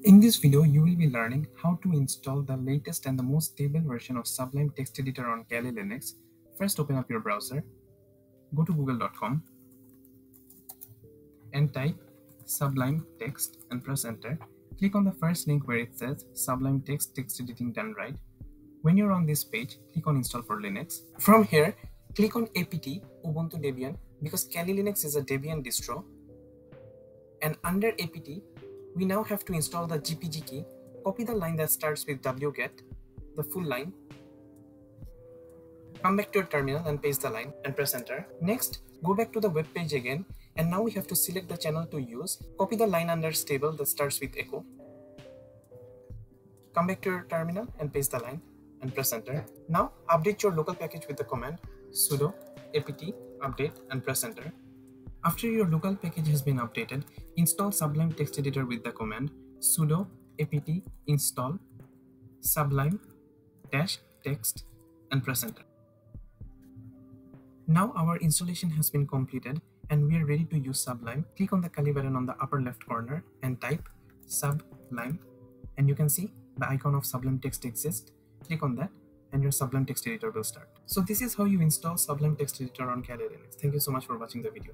In this video, you will be learning how to install the latest and the most stable version of Sublime text editor on Kali Linux. First, open up your browser, go to google.com and type Sublime text and press enter. Click on the first link where it says Sublime text editing done right. When you're on this page, click on install for Linux. From here, click on apt Ubuntu Debian because Kali Linux is a Debian distro. And under apt, we now have to install the GPG key. Copy the line that starts with wget, the full line. Come back to your terminal and paste the line and press enter. Next, go back to the web page again, and now we have to select the channel to use. Copy the line under stable that starts with echo. Come back to your terminal and paste the line and press enter. Now update your local package with the command sudo apt update and press enter. After your local package has been updated, install Sublime text editor with the command sudo apt install sublime-text and press enter. Now our installation has been completed and we are ready to use Sublime. Click on the Kali button on the upper left corner and type Sublime, and you can see the icon of Sublime text exists. Click on that and your Sublime text editor will start. So this is how you install Sublime text editor on Kali Linux. Thank you so much for watching the video.